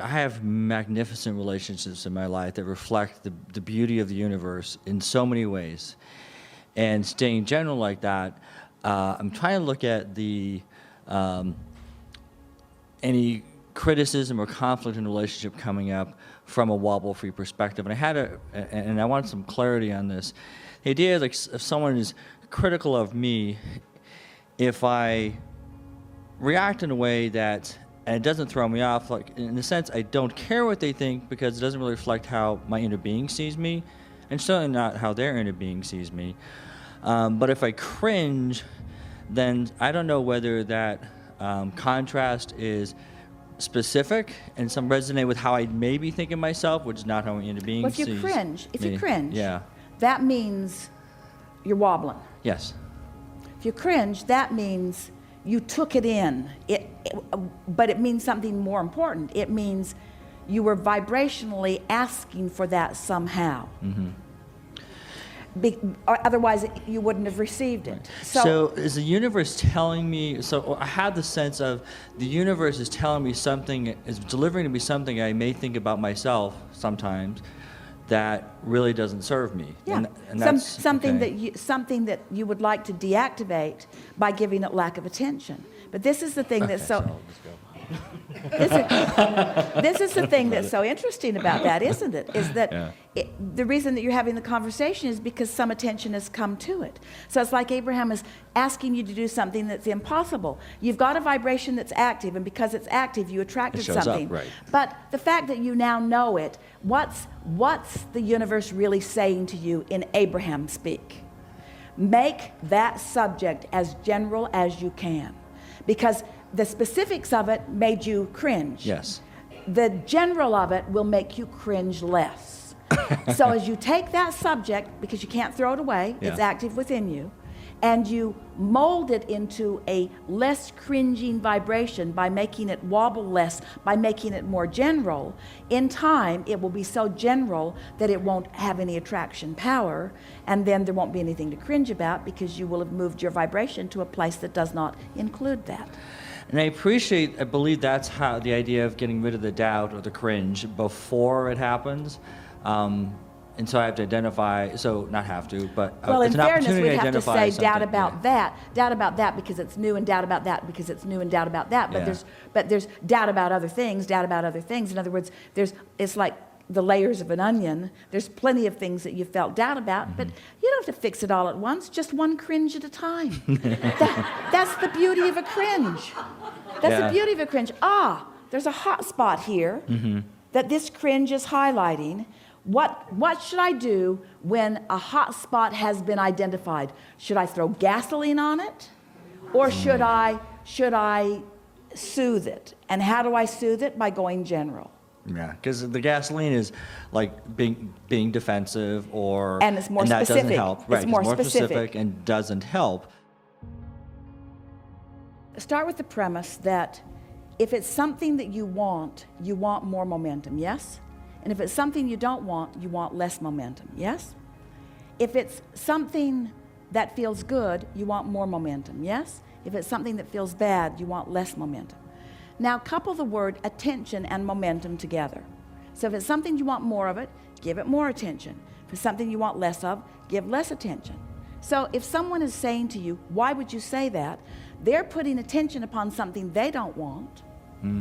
I have magnificent relationships in my life that reflect the beauty of the universe in so many ways. And staying general like that, I'm trying to look at any criticism or conflict in a relationship coming up from a wobble-free perspective. And I wanted some clarity on this. The idea is, like, if someone is critical of me, if I react in a way that, and it doesn't throw me off, like, in a sense, I don't care what they think because it doesn't really reflect how my inner being sees me, and certainly not how their inner being sees me. But if I cringe, then I don't know whether that contrast is specific and some resonate with how I maybe think of myself, which is not how my inner being sees me. If you cringe, yeah, that means you're wobbling. yes, If you cringe, that means you took it in. But it means something more important. It means you were vibrationally asking for that somehow. Mm-hmm. Or otherwise, you wouldn't have received it. So is the universe telling me, so I have the sense of the universe is telling me something, is delivering to me something I may think about myself sometimes that really doesn't serve me. Yeah, and that's, something okay. something that you would like to deactivate by giving it lack of attention. But this is the thing that's so. This is the thing that's so interesting about that, isn't it? Is that the reason that you're having the conversation is because some attention has come to it. So it's like Abraham is asking you to do something that's impossible. You've got a vibration that's active, and because it's active, you attracted It shows something. up, right. But the fact that you now know it, what's the universe really saying to you in Abraham speak? Make that subject as general as you can, because the specifics of it made you cringe. Yes. The general of it will make you cringe less. So as you take that subject, because you can't throw it away, it's active within you, and you mold it into a less cringing vibration by making it wobble less, by making it more general, in time it will be so general that it won't have any attraction power, and then there won't be anything to cringe about because you will have moved your vibration to a place that does not include that. And I believe that's how the idea of getting rid of the doubt or the cringe before it happens. And so I have to identify, so not have to, but well, it's in an fairness, opportunity we'd to have to identify say doubt something. about that because it's new, and doubt about that because it's new, and doubt about that. But Yeah. there's doubt about other things, doubt about other things. In other words, it's like the layers of an onion. There's plenty of things that you felt doubt about, but you don't have to fix it all at once. Just one cringe at a time. That's the beauty of a cringe. That's the beauty of a cringe. There's a hot spot here that this cringe is highlighting. What should I do when a hot spot has been identified? Should I throw gasoline on it, or should I soothe it? And how do I soothe it? By going general. Yeah, because the gasoline is like being defensive, and it's more and that specific. doesn't help. Right, it's more specific and doesn't help. Start with the premise that if it's something that you want more momentum, yes? And if it's something you don't want, you want less momentum, yes? If it's something that feels good, you want more momentum, yes? If it's something that feels bad, you want less momentum. Now couple the word attention and momentum together. So if it's something you want more of it, give it more attention. If it's something you want less of, give less attention. So if someone is saying to you, why would you say that? They're putting attention upon something they don't want,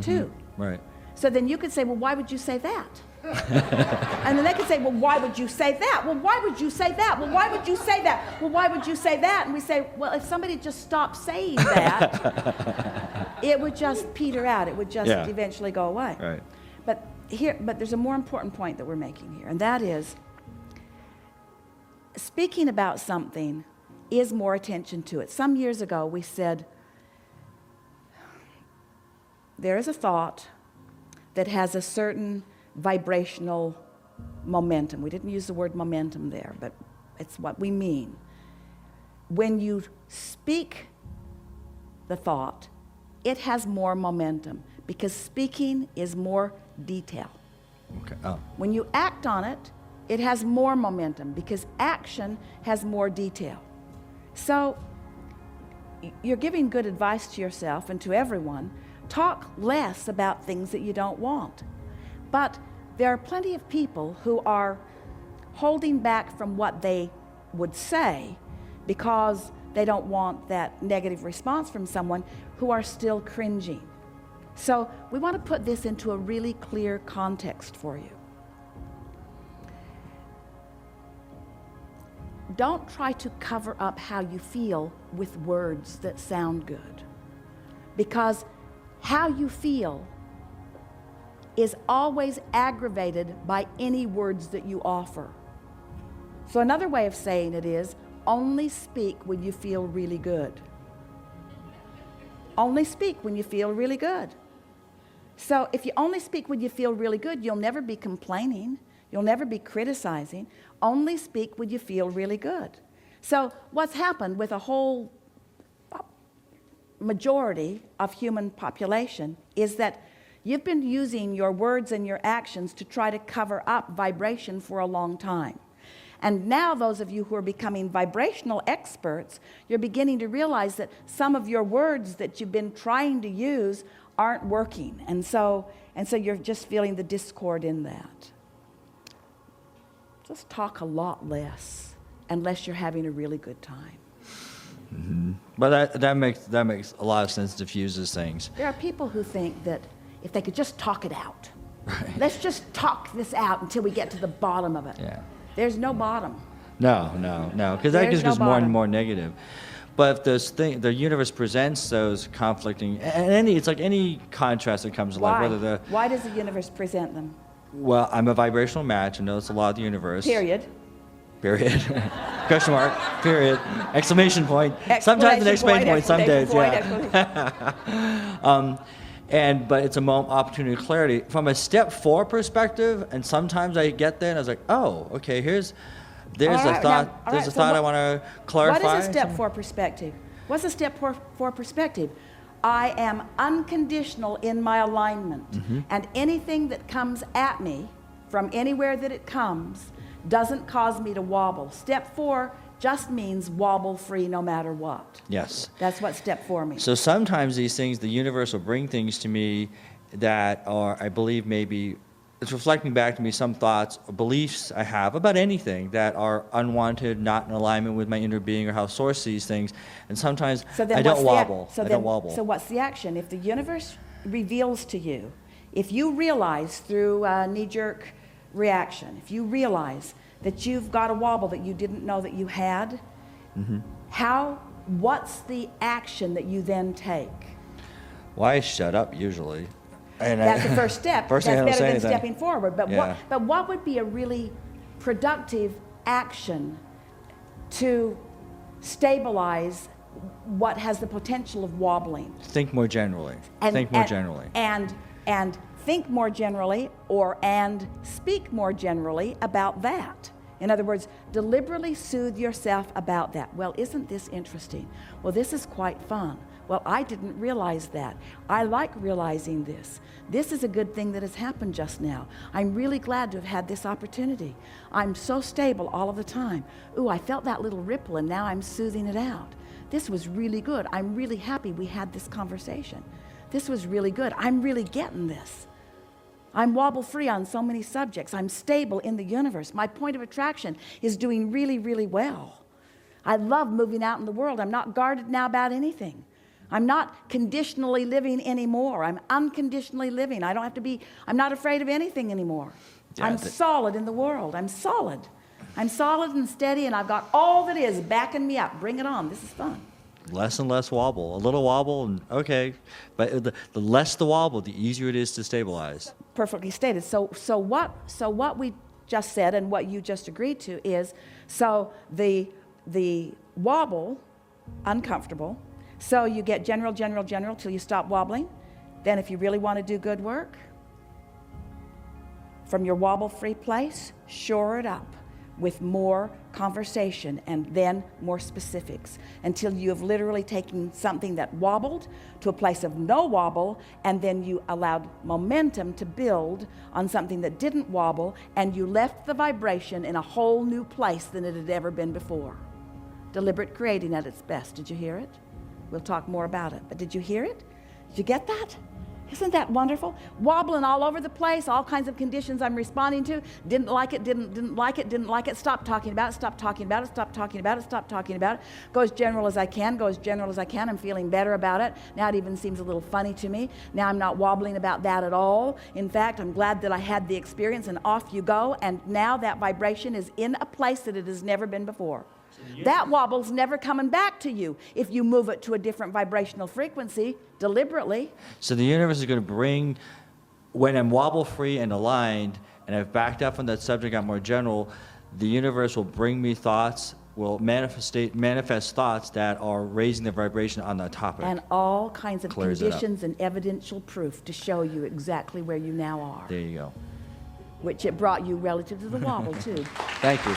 too. Right. So then you could say, well, why would you say that? And then they could say, well, why would you say that? Well, why would you say that? Well, why would you say that? Well, why would you say that? And we say, well, if somebody just stopped saying that, it would just peter out. It would just eventually go away. Right. But there's a more important point that we're making here, and that is speaking about something is more attention to it. Some years ago, we said, there is a thought that has a certain vibrational momentum. We didn't use the word momentum there, but it's what we mean. When you speak the thought, it has more momentum because speaking is more detail. Okay. When you act on it, it has more momentum because action has more detail. So you're giving good advice to yourself and to everyone. Talk less about things that you don't want. But there are plenty of people who are holding back from what they would say because they don't want that negative response from someone, who are still cringing. So we want to put this into a really clear context for you. Don't try to cover up how you feel with words that sound good, because how you feel is always aggravated by any words that you offer. So another way of saying it is, only speak when you feel really good. Only speak when you feel really good. So if you only speak when you feel really good, you'll never be complaining. You'll never be criticizing. Only speak when you feel really good. So what's happened with a whole majority of human population is that you've been using your words and your actions to try to cover up vibration for a long time. And now those of you who are becoming vibrational experts, you're beginning to realize that some of your words that you've been trying to use aren't working. And so you're just feeling the discord in that. Just talk a lot less, unless you're having a really good time. Mm-hmm. But that makes a lot of sense, diffuses things. There are people who think that if they could just talk it out. Right. Let's just talk this out until we get to the bottom of it. Yeah. There's no bottom. No, because that There's just no goes more and bottom. more negative. But if the universe presents those conflicting, and it's like any contrast that comes to life, Why? Why does the universe present them? Well, I'm a vibrational match, and it's a lot of the universe. Period. Question mark, period, exclamation point. Sometimes an exclamation point, some days, yeah. But it's a moment, opportunity, clarity. From a step 4 perspective, and sometimes I get there and I was like, oh, okay, there's a thought I want to clarify. What is a step 4 perspective? What's a step 4 perspective? I am unconditional in my alignment. Mm-hmm. And anything that comes at me from anywhere that it comes doesn't cause me to wobble. Step 4 just means wobble free no matter what. Yes. That's what step 4 means. So sometimes these things, the universe will bring things to me that are, I believe, maybe it's reflecting back to me some thoughts or beliefs I have about anything that are unwanted, not in alignment with my inner being or how source sees things. And sometimes I don't wobble. So what's the action? If the universe reveals to you, if you realize through a knee-jerk reaction, if you realize that you've got a wobble that you didn't know that you had, mm-hmm. What's the action that you then take? Why shut up usually? That's the first step. First That's thing I don't better say than anything. stepping forward. But Yeah. what would be a really productive action to stabilize what has the potential of wobbling? Think more generally. And think more generally, and speak more generally about that. In other words, deliberately soothe yourself about that. Well, isn't this interesting? Well, this is quite fun. Well, I didn't realize that. I like realizing this. This is a good thing that has happened just now. I'm really glad to have had this opportunity. I'm so stable all of the time. Ooh, I felt that little ripple and now I'm soothing it out. This was really good. I'm really happy we had this conversation. This was really good. I'm really getting this. I'm wobble-free on so many subjects. I'm stable in the universe. My point of attraction is doing really, really well. I love moving out in the world. I'm not guarded now about anything. I'm not conditionally living anymore. I'm unconditionally living. I'm not afraid of anything anymore. Yeah, I'm solid in the world. I'm solid. I'm solid and steady, and I've got all that is backing me up. Bring it on. This is fun. Less and less wobble. A little wobble, and okay. But the less the wobble, the easier it is to stabilize. Perfectly stated. So what we just said and what you just agreed to is, so the wobble, uncomfortable. So you get general till you stop wobbling. Then if you really want to do good work, from your wobble-free place, shore it up with more conversation and then more specifics until you have literally taken something that wobbled to a place of no wobble, and then you allowed momentum to build on something that didn't wobble, and you left the vibration in a whole new place than it had ever been before. Deliberate creating at its best. Did you hear it? We'll talk more about it. But did you hear it? Did you get that? Isn't that wonderful? Wobbling all over the place, all kinds of conditions I'm responding to. Didn't like it, didn't like it, didn't like it. Stop talking about it, stop talking about it, stop talking about it, stop talking about it. Go as general as I can, go as general as I can. I'm feeling better about it. Now it even seems a little funny to me. Now I'm not wobbling about that at all. In fact, I'm glad that I had the experience, and off you go. And now that vibration is in a place that it has never been before. That wobble's never coming back to you if you move it to a different vibrational frequency deliberately. So the universe is going to bring, when I'm wobble-free and aligned, and I've backed up from that subject, I'm more general, the universe will bring me thoughts, will manifest thoughts that are raising the vibration on that topic. And all kinds of Clears it up. conditions and evidential proof to show you exactly where you now are, There you go. which it brought you relative to the wobble, too. Thank you.